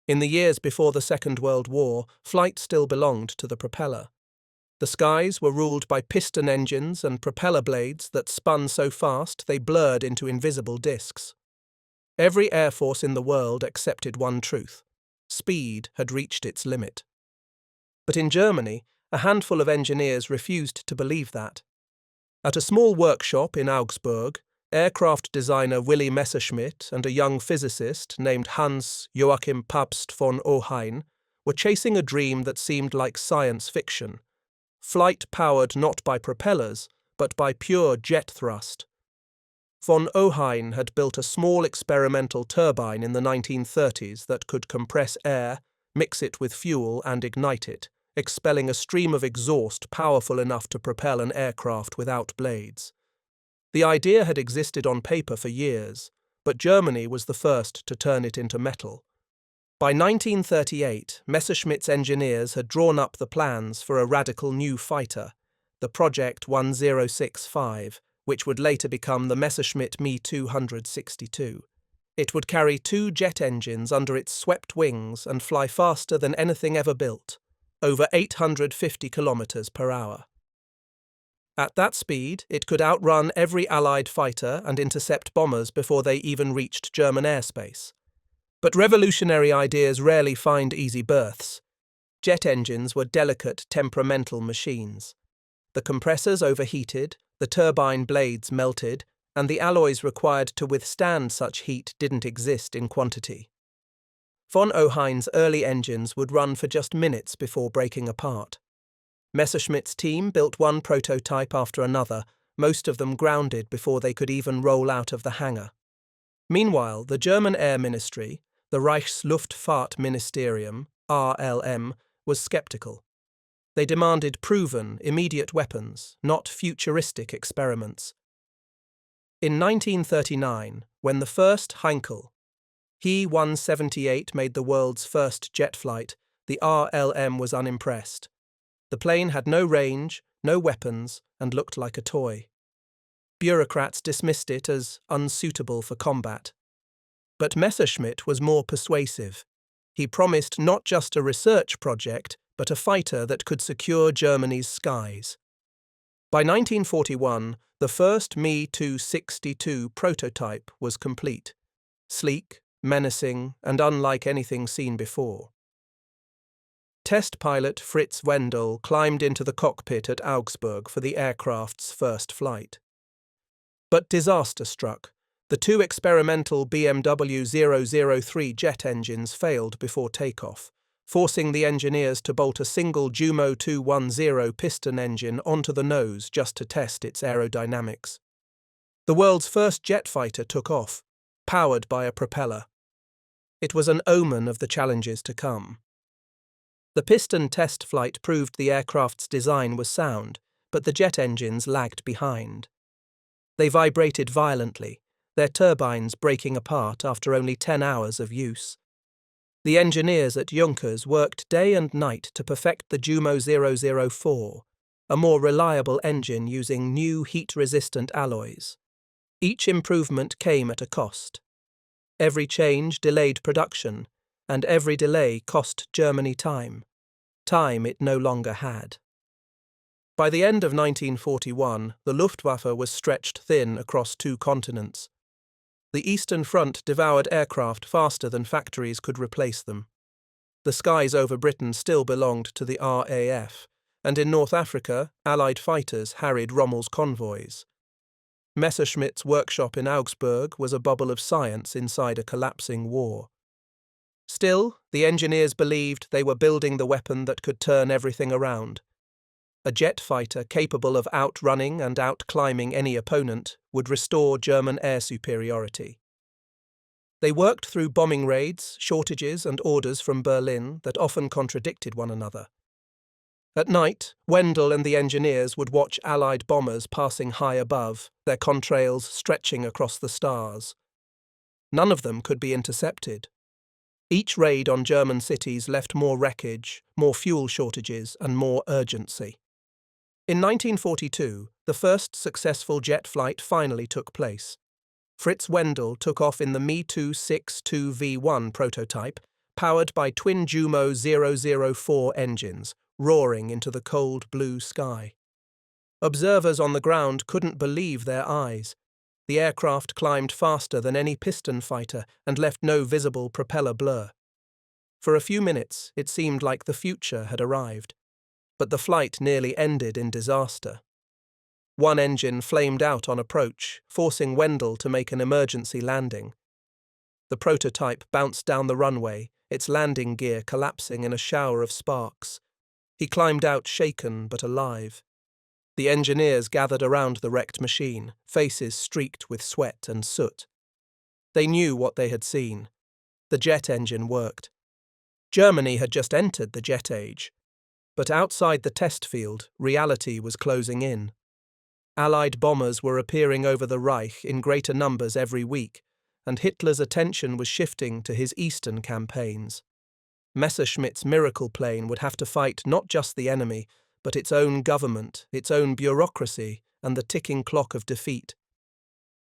In the years before the Second World War, flight still belonged to the propeller. The skies were ruled by piston engines and propeller blades that spun so fast they blurred into invisible discs. Every air force in the world accepted one truth: speed had reached its limit. But in Germany, a handful of engineers refused to believe that. At a small workshop in Augsburg, aircraft designer Willy Messerschmitt and a young physicist named Hans Joachim Pabst von Ohain were chasing a dream that seemed like science fiction: flight powered not by propellers, but by pure jet thrust. Von Ohain had built a small experimental turbine in the 1930s that could compress air, mix it with fuel, and ignite it, expelling a stream of exhaust powerful enough to propel an aircraft without blades. The idea had existed on paper for years, but Germany was the first to turn it into metal. By 1938, Messerschmitt's engineers had drawn up the plans for a radical new fighter, the Project 1065, which would later become the Messerschmitt Me 262. It would carry 2 jet engines under its swept wings and fly faster than anything ever built, over 850 kilometers per hour. At that speed, it could outrun every Allied fighter and intercept bombers before they even reached German airspace. But revolutionary ideas rarely find easy berths. Jet engines were delicate, temperamental machines. The compressors overheated, the turbine blades melted, and the alloys required to withstand such heat didn't exist in quantity. Von Ohain's early engines would run for just minutes before breaking apart. Messerschmitt's team built one prototype after another, most of them grounded before they could even roll out of the hangar. Meanwhile, the German Air Ministry, the Reichsluftfahrtministerium, RLM, was skeptical. They demanded proven, immediate weapons, not futuristic experiments. In 1939, when the first Heinkel He-178 made the world's first jet flight, the RLM was unimpressed. The plane had no range, no weapons, and looked like a toy. Bureaucrats dismissed it as unsuitable for combat. But Messerschmitt was more persuasive. He promised not just a research project, but a fighter that could secure Germany's skies. By 1941, the first Me 262 prototype was complete, sleek, menacing, and unlike anything seen before. Test pilot Fritz Wendel climbed into the cockpit at Augsburg for the aircraft's first flight. But disaster struck. The 2 experimental BMW 003 jet engines failed before takeoff, forcing the engineers to bolt a single Jumo 210 piston engine onto the nose just to test its aerodynamics. The world's first jet fighter took off, powered by a propeller. It was an omen of the challenges to come. The piston test flight proved the aircraft's design was sound, but the jet engines lagged behind. They vibrated violently, their turbines breaking apart after only 10 hours of use. The engineers at Junkers worked day and night to perfect the Jumo 004, a more reliable engine using new heat-resistant alloys. Each improvement came at a cost. Every change delayed production, and every delay cost Germany time it no longer had. By the end of 1941, the Luftwaffe was stretched thin across 2 continents. The Eastern Front devoured aircraft faster than factories could replace them. The skies over Britain still belonged to the RAF, and in North Africa, Allied fighters harried Rommel's convoys. Messerschmitt's workshop in Augsburg was a bubble of science inside a collapsing war. Still, the engineers believed they were building the weapon that could turn everything around. A jet fighter capable of outrunning and outclimbing any opponent would restore German air superiority. They worked through bombing raids, shortages, and orders from Berlin that often contradicted one another. At night, Wendel and the engineers would watch Allied bombers passing high above, their contrails stretching across the stars. None of them could be intercepted. Each raid on German cities left more wreckage, more fuel shortages, and more urgency. In 1942, the first successful jet flight finally took place. Fritz Wendel took off in the Me 262V1 prototype, powered by twin Jumo 004 engines, roaring into the cold blue sky. Observers on the ground couldn't believe their eyes. The aircraft climbed faster than any piston fighter and left no visible propeller blur. For a few minutes, it seemed like the future had arrived, but the flight nearly ended in disaster. One engine flamed out on approach, forcing Wendell to make an emergency landing. The prototype bounced down the runway, its landing gear collapsing in a shower of sparks. He climbed out shaken but alive. The engineers gathered around the wrecked machine, faces streaked with sweat and soot. They knew what they had seen. The jet engine worked. Germany had just entered the jet age. But outside the test field, reality was closing in. Allied bombers were appearing over the Reich in greater numbers every week, and Hitler's attention was shifting to his eastern campaigns. Messerschmitt's miracle plane would have to fight not just the enemy, but its own government, its own bureaucracy, and the ticking clock of defeat.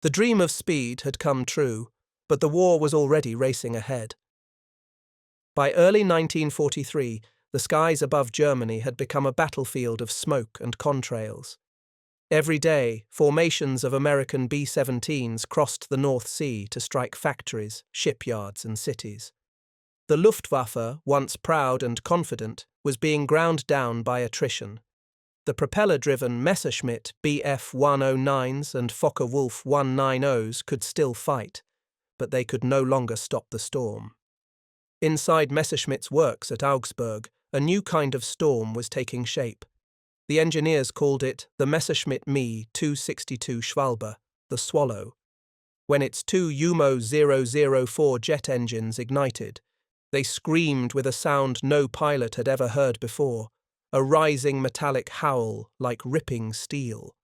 The dream of speed had come true, but the war was already racing ahead. By early 1943, the skies above Germany had become a battlefield of smoke and contrails. Every day, formations of American B-17s crossed the North Sea to strike factories, shipyards, and cities. The Luftwaffe, once proud and confident, was being ground down by attrition. The propeller-driven Messerschmitt Bf-109s and Focke-Wulf 190s could still fight, but they could no longer stop the storm. Inside Messerschmitt's works at Augsburg, a new kind of storm was taking shape. The engineers called it the Messerschmitt Me 262 Schwalbe, the Swallow. When its two Jumo 004 jet engines ignited, they screamed with a sound no pilot had ever heard before, a rising metallic howl like ripping steel.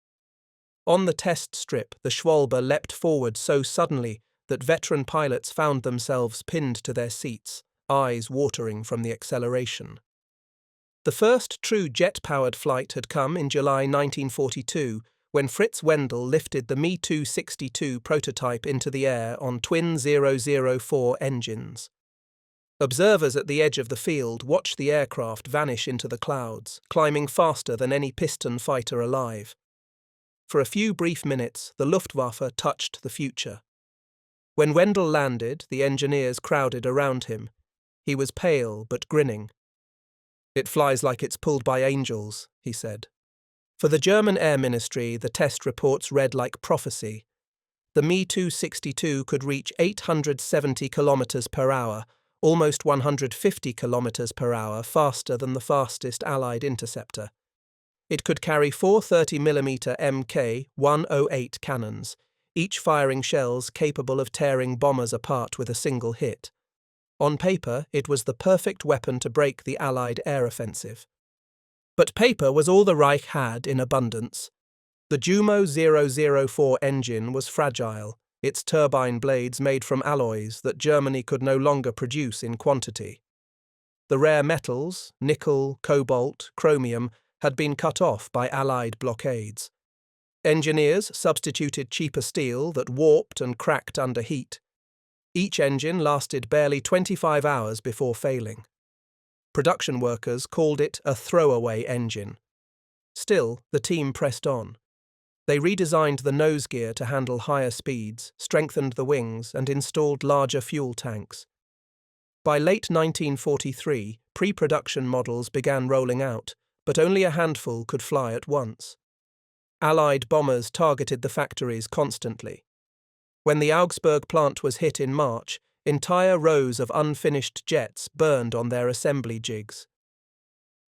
On the test strip, the Schwalbe leapt forward so suddenly that veteran pilots found themselves pinned to their seats, eyes watering from the acceleration. The first true jet-powered flight had come in July 1942, when Fritz Wendell lifted the Me 262 prototype into the air on twin 004 engines. Observers at the edge of the field watched the aircraft vanish into the clouds, climbing faster than any piston fighter alive. For a few brief minutes, the Luftwaffe touched the future. When Wendell landed, the engineers crowded around him. He was pale but grinning. "It flies like it's pulled by angels," he said. For the German Air Ministry, the test reports read like prophecy. The Me 262 could reach 870 kilometers per hour, almost 150 kilometers per hour faster than the fastest Allied interceptor. It could carry four 30mm Mk-108 cannons, each firing shells capable of tearing bombers apart with a single hit. On paper, it was the perfect weapon to break the Allied air offensive. But paper was all the Reich had in abundance. The Jumo 004 engine was fragile, its turbine blades made from alloys that Germany could no longer produce in quantity. The rare metals, nickel, cobalt, chromium, had been cut off by Allied blockades. Engineers substituted cheaper steel that warped and cracked under heat. Each engine lasted barely 25 hours before failing. Production workers called it a throwaway engine. Still, the team pressed on. They redesigned the nose gear to handle higher speeds, strengthened the wings, and installed larger fuel tanks. By late 1943, pre-production models began rolling out, but only a handful could fly at once. Allied bombers targeted the factories constantly. When the Augsburg plant was hit in March, entire rows of unfinished jets burned on their assembly jigs.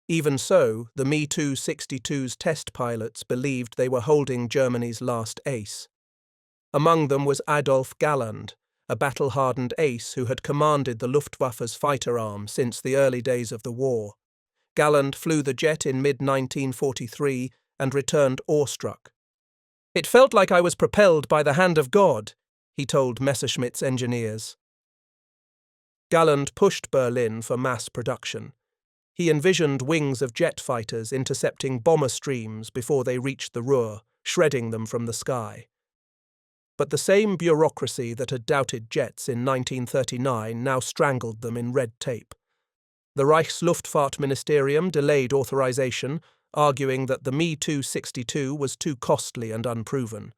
Even so, the Me 262's test pilots believed they were holding Germany's last ace. Among them was Adolf Galland, a battle-hardened ace who had commanded the Luftwaffe's fighter arm since the early days of the war. Galland flew the jet in mid-1943 and returned awestruck. "It felt like I was propelled by the hand of God," he told Messerschmitt's engineers. Galland pushed Berlin for mass production. He envisioned wings of jet fighters intercepting bomber streams before they reached the Ruhr, shredding them from the sky. But the same bureaucracy that had doubted jets in 1939 now strangled them in red tape. The Reich's Luftfahrtministerium delayed authorization, arguing that the Me 262 was too costly and unproven.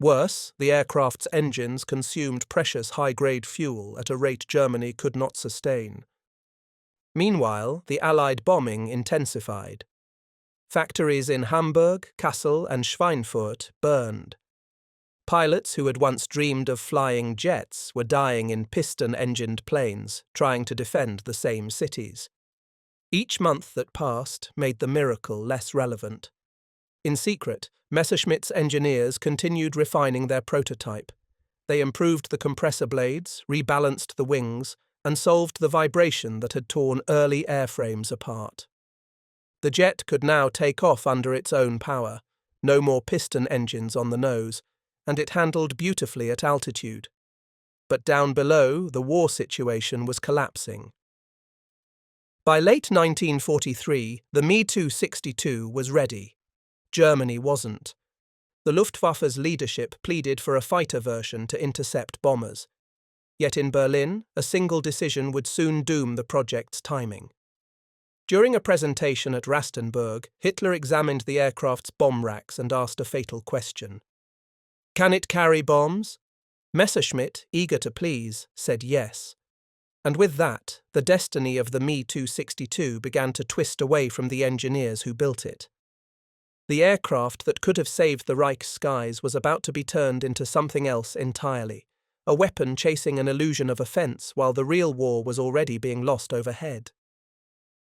Worse, the aircraft's engines consumed precious high-grade fuel at a rate Germany could not sustain. Meanwhile, the Allied bombing intensified. Factories in Hamburg, Kassel, and Schweinfurt burned. Pilots who had once dreamed of flying jets were dying in piston-engined planes, trying to defend the same cities. Each month that passed made the miracle less relevant. In secret, Messerschmitt's engineers continued refining their prototype. They improved the compressor blades, rebalanced the wings, and solved the vibration that had torn early airframes apart. The jet could now take off under its own power, no more piston engines on the nose, and it handled beautifully at altitude. But down below, the war situation was collapsing. By late 1943, the Me 262 was ready. Germany wasn't. The Luftwaffe's leadership pleaded for a fighter version to intercept bombers. Yet in Berlin, a single decision would soon doom the project's timing. During a presentation at Rastenburg, Hitler examined the aircraft's bomb racks and asked a fatal question. Can it carry bombs? Messerschmitt, eager to please, said yes. And with that, the destiny of the Me 262 began to twist away from the engineers who built it. The aircraft that could have saved the Reich's skies was about to be turned into something else entirely, a weapon chasing an illusion of offense while the real war was already being lost overhead.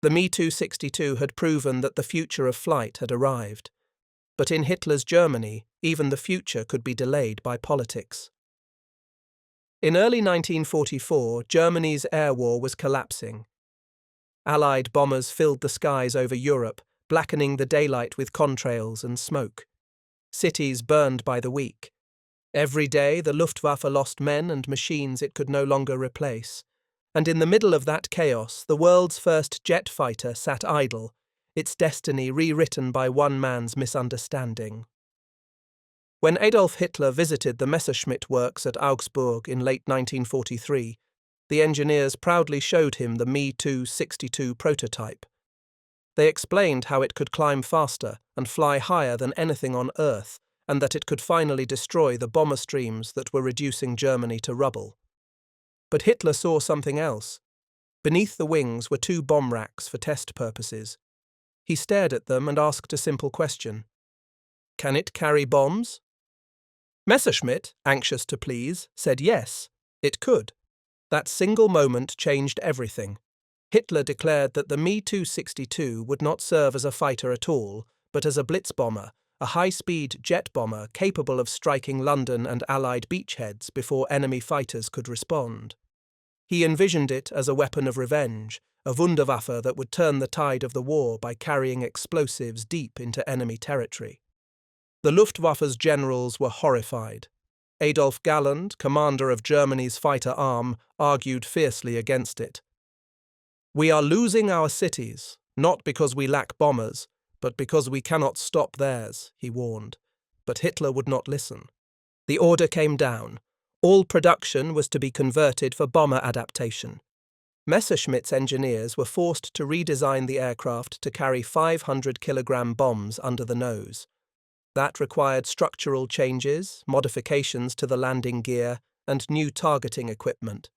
The Me 262 had proven that the future of flight had arrived. But in Hitler's Germany, even the future could be delayed by politics. In early 1944, Germany's air war was collapsing. Allied bombers filled the skies over Europe, blackening the daylight with contrails and smoke. Cities burned by the week. Every day, the Luftwaffe lost men and machines it could no longer replace. And in the middle of that chaos, the world's first jet fighter sat idle, its destiny rewritten by one man's misunderstanding. When Adolf Hitler visited the Messerschmitt works at Augsburg in late 1943, the engineers proudly showed him the Me 262 prototype. They explained how it could climb faster and fly higher than anything on Earth, and that it could finally destroy the bomber streams that were reducing Germany to rubble. But Hitler saw something else. Beneath the wings were two bomb racks for test purposes. He stared at them and asked a simple question. Can it carry bombs? Messerschmitt, anxious to please, said yes, it could. That single moment changed everything. Hitler declared that the Me 262 would not serve as a fighter at all, but as a blitzbomber, a high-speed jet bomber capable of striking London and Allied beachheads before enemy fighters could respond. He envisioned it as a weapon of revenge, a Wunderwaffe that would turn the tide of the war by carrying explosives deep into enemy territory. The Luftwaffe's generals were horrified. Adolf Galland, commander of Germany's fighter arm, argued fiercely against it. We are losing our cities, not because we lack bombers, but because we cannot stop theirs, he warned. But Hitler would not listen. The order came down. All production was to be converted for bomber adaptation. Messerschmitt's engineers were forced to redesign the aircraft to carry 500-kilogram bombs under the nose. That required structural changes, modifications to the landing gear, and new targeting equipment.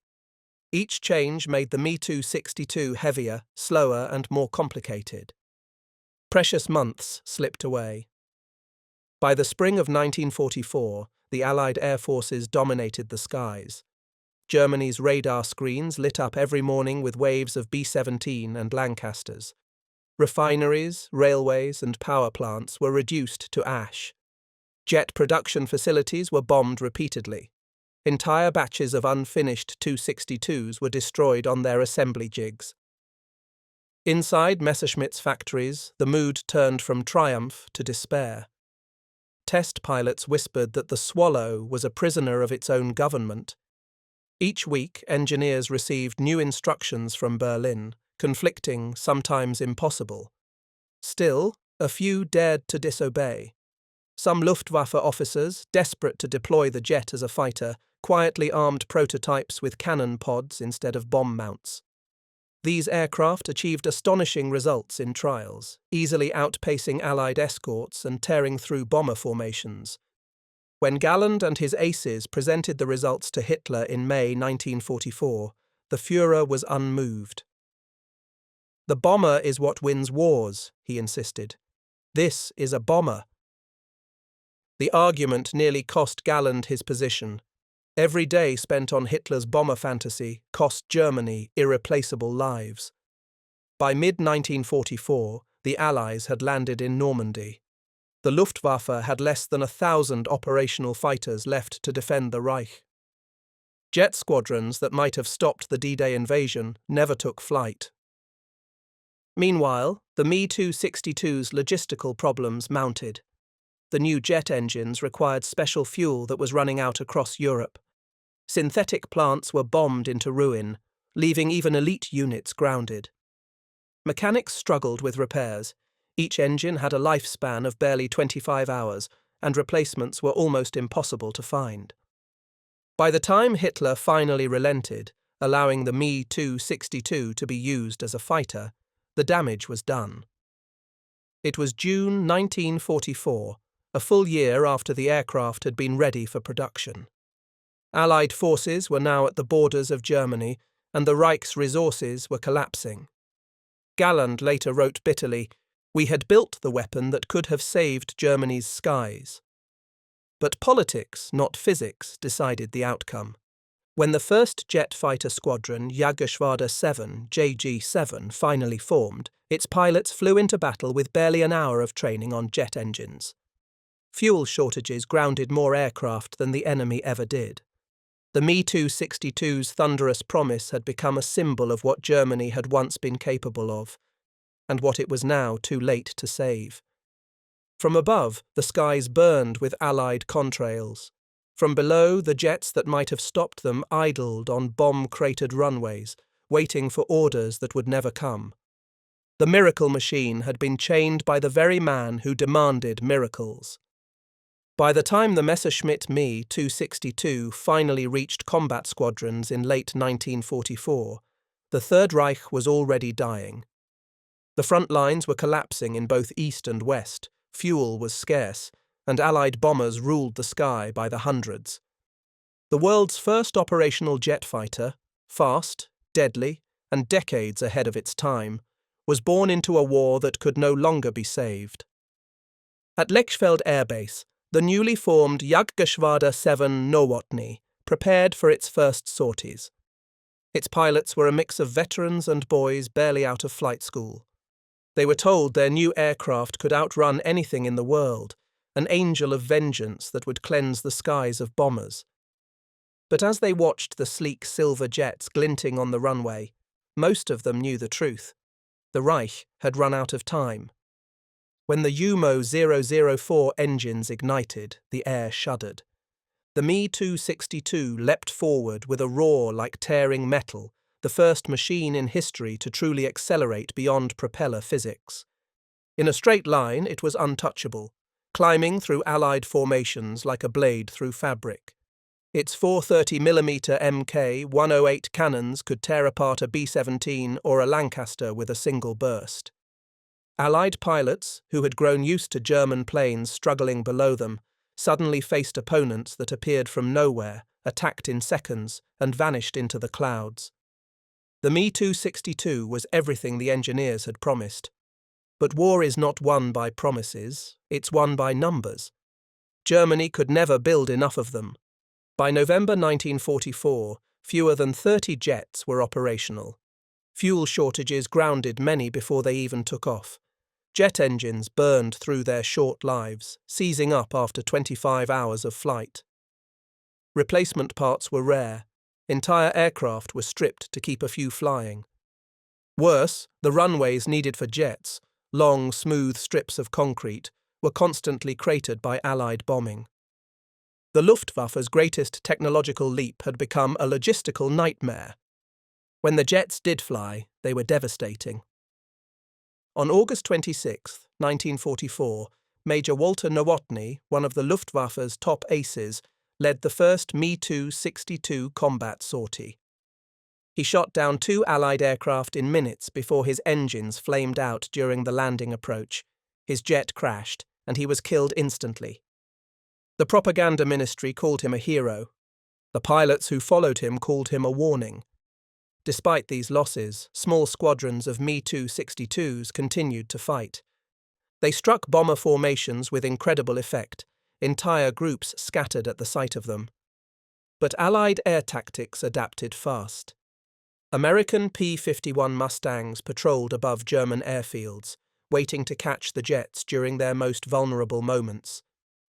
Each change made the Me 262 heavier, slower, and more complicated. Precious months slipped away. By the spring of 1944, the Allied air forces dominated the skies. Germany's radar screens lit up every morning with waves of B-17 and Lancasters. Refineries, railways, and power plants were reduced to ash. Jet production facilities were bombed repeatedly. Entire batches of unfinished 262s were destroyed on their assembly jigs. Inside Messerschmitt's factories, the mood turned from triumph to despair. Test pilots whispered that the Swallow was a prisoner of its own government. Each week, engineers received new instructions from Berlin, conflicting, sometimes impossible. Still, a few dared to disobey. Some Luftwaffe officers, desperate to deploy the jet as a fighter, quietly armed prototypes with cannon pods instead of bomb mounts. These aircraft achieved astonishing results in trials, easily outpacing Allied escorts and tearing through bomber formations. When Galland and his aces presented the results to Hitler in May 1944, the Führer was unmoved. "The bomber is what wins wars," he insisted. "This is a bomber." The argument nearly cost Galland his position. Every day spent on Hitler's bomber fantasy cost Germany irreplaceable lives. By mid-1944, the Allies had landed in Normandy. The Luftwaffe had less than 1,000 operational fighters left to defend the Reich. Jet squadrons that might have stopped the D-Day invasion never took flight. Meanwhile, the Me-262's logistical problems mounted. The new jet engines required special fuel that was running out across Europe. Synthetic plants were bombed into ruin, leaving even elite units grounded. Mechanics struggled with repairs. Each engine had a lifespan of barely 25 hours, and replacements were almost impossible to find. By the time Hitler finally relented, allowing the Me-262 to be used as a fighter, the damage was done. It was June 1944, a full year after the aircraft had been ready for production. Allied forces were now at the borders of Germany, and the Reich's resources were collapsing. Galland later wrote bitterly, "We had built the weapon that could have saved Germany's skies." But politics, not physics, decided the outcome. When the first jet fighter squadron, Jägergeschwader 7, JG-7, finally formed, its pilots flew into battle with barely an hour of training on jet engines. Fuel shortages grounded more aircraft than the enemy ever did. The Me-262's thunderous promise had become a symbol of what Germany had once been capable of, and what it was now too late to save. From above, the skies burned with Allied contrails. From below, the jets that might have stopped them idled on bomb-cratered runways, waiting for orders that would never come. The miracle machine had been chained by the very man who demanded miracles. By the time the Messerschmitt Me 262 finally reached combat squadrons in late 1944, the Third Reich was already dying. The front lines were collapsing in both east and west, fuel was scarce, and Allied bombers ruled the sky by the hundreds. The world's first operational jet fighter, fast, deadly, and decades ahead of its time, was born into a war that could no longer be saved. At Lechfeld Air Base, the newly formed Jägergeschwader 7 Nowotny prepared for its first sorties. Its pilots were a mix of veterans and boys barely out of flight school. They were told their new aircraft could outrun anything in the world, an angel of vengeance that would cleanse the skies of bombers. But as they watched the sleek silver jets glinting on the runway, most of them knew the truth. The Reich had run out of time. When the UMO 004 engines ignited, the air shuddered. The Me-262 leapt forward with a roar like tearing metal, the first machine in history to truly accelerate beyond propeller physics. In a straight line, it was untouchable, climbing through Allied formations like a blade through fabric. Its 430mm Mk-108 cannons could tear apart a B-17 or a Lancaster with a single burst. Allied pilots, who had grown used to German planes struggling below them, suddenly faced opponents that appeared from nowhere, attacked in seconds, and vanished into the clouds. The Me-262 was everything the engineers had promised. But war is not won by promises, it's won by numbers. Germany could never build enough of them. By November 1944, fewer than 30 jets were operational. Fuel shortages grounded many before they even took off. Jet engines burned through their short lives, seizing up after 25 hours of flight. Replacement parts were rare. Entire aircraft were stripped to keep a few flying. Worse, the runways needed for jets, long, smooth strips of concrete, were constantly cratered by Allied bombing. The Luftwaffe's greatest technological leap had become a logistical nightmare. When the jets did fly, they were devastating. On August 26, 1944, Major Walter Nowotny, one of the Luftwaffe's top aces, led the first Me-262 combat sortie. He shot down 2 Allied aircraft in minutes before his engines flamed out during the landing approach. His jet crashed, and he was killed instantly. The propaganda ministry called him a hero. The pilots who followed him called him a warning. Despite these losses, small squadrons of Me-262s continued to fight. They struck bomber formations with incredible effect. Entire groups scattered at the sight of them. But Allied air tactics adapted fast. American P-51 Mustangs patrolled above German airfields, waiting to catch the jets during their most vulnerable moments,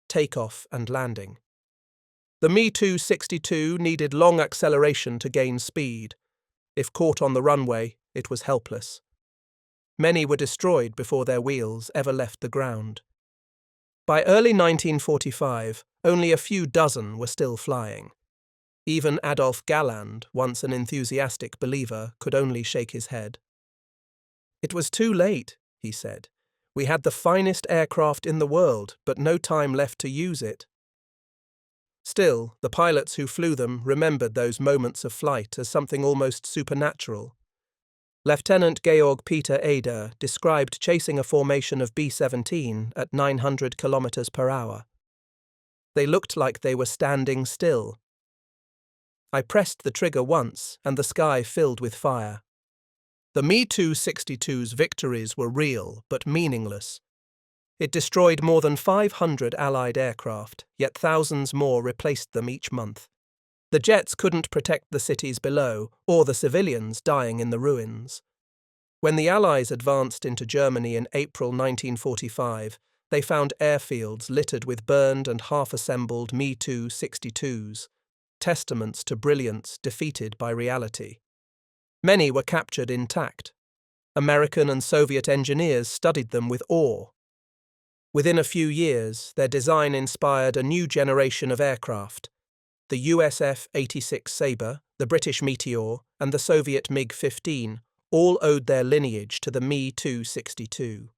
takeoff and landing. The Me-262 needed long acceleration to gain speed. If caught on the runway, it was helpless. Many were destroyed before their wheels ever left the ground. By early 1945, only a few dozen were still flying. Even Adolf Galland, once an enthusiastic believer, could only shake his head. "It was too late," he said. "We had the finest aircraft in the world, but no time left to use it." Still, the pilots who flew them remembered those moments of flight as something almost supernatural. Lieutenant Georg Peter Eder described chasing a formation of B-17 at 900 kilometers per hour. They looked like they were standing still. "I pressed the trigger once, and the sky filled with fire." The Me-262's victories were real, but meaningless. It destroyed more than 500 Allied aircraft, yet thousands more replaced them each month. The jets couldn't protect the cities below, or the civilians dying in the ruins. When the Allies advanced into Germany in April 1945, they found airfields littered with burned and half-assembled Me-262s, testaments to brilliance defeated by reality. Many were captured intact. American and Soviet engineers studied them with awe. Within a few years, their design inspired a new generation of aircraft. The US F-86 Sabre, the British Meteor, and the Soviet MiG-15 all owed their lineage to the Me-262.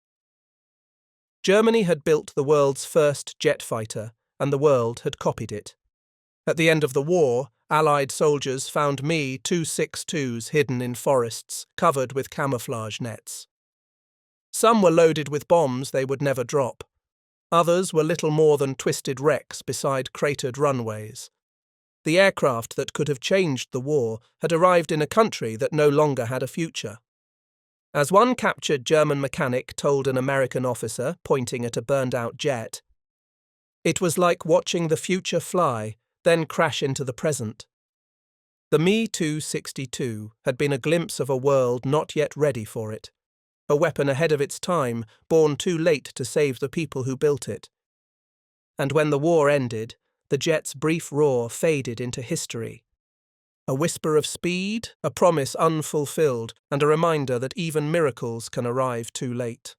Germany had built the world's first jet fighter, and the world had copied it. At the end of the war, Allied soldiers found Me-262s hidden in forests, covered with camouflage nets. Some were loaded with bombs they would never drop. Others were little more than twisted wrecks beside cratered runways. The aircraft that could have changed the war had arrived in a country that no longer had a future. As one captured German mechanic told an American officer, pointing at a burned-out jet, "It was like watching the future fly, then crash into the present." The Me-262 had been a glimpse of a world not yet ready for it, a weapon ahead of its time, born too late to save the people who built it. And when the war ended, the jet's brief roar faded into history. A whisper of speed, a promise unfulfilled, and a reminder that even miracles can arrive too late.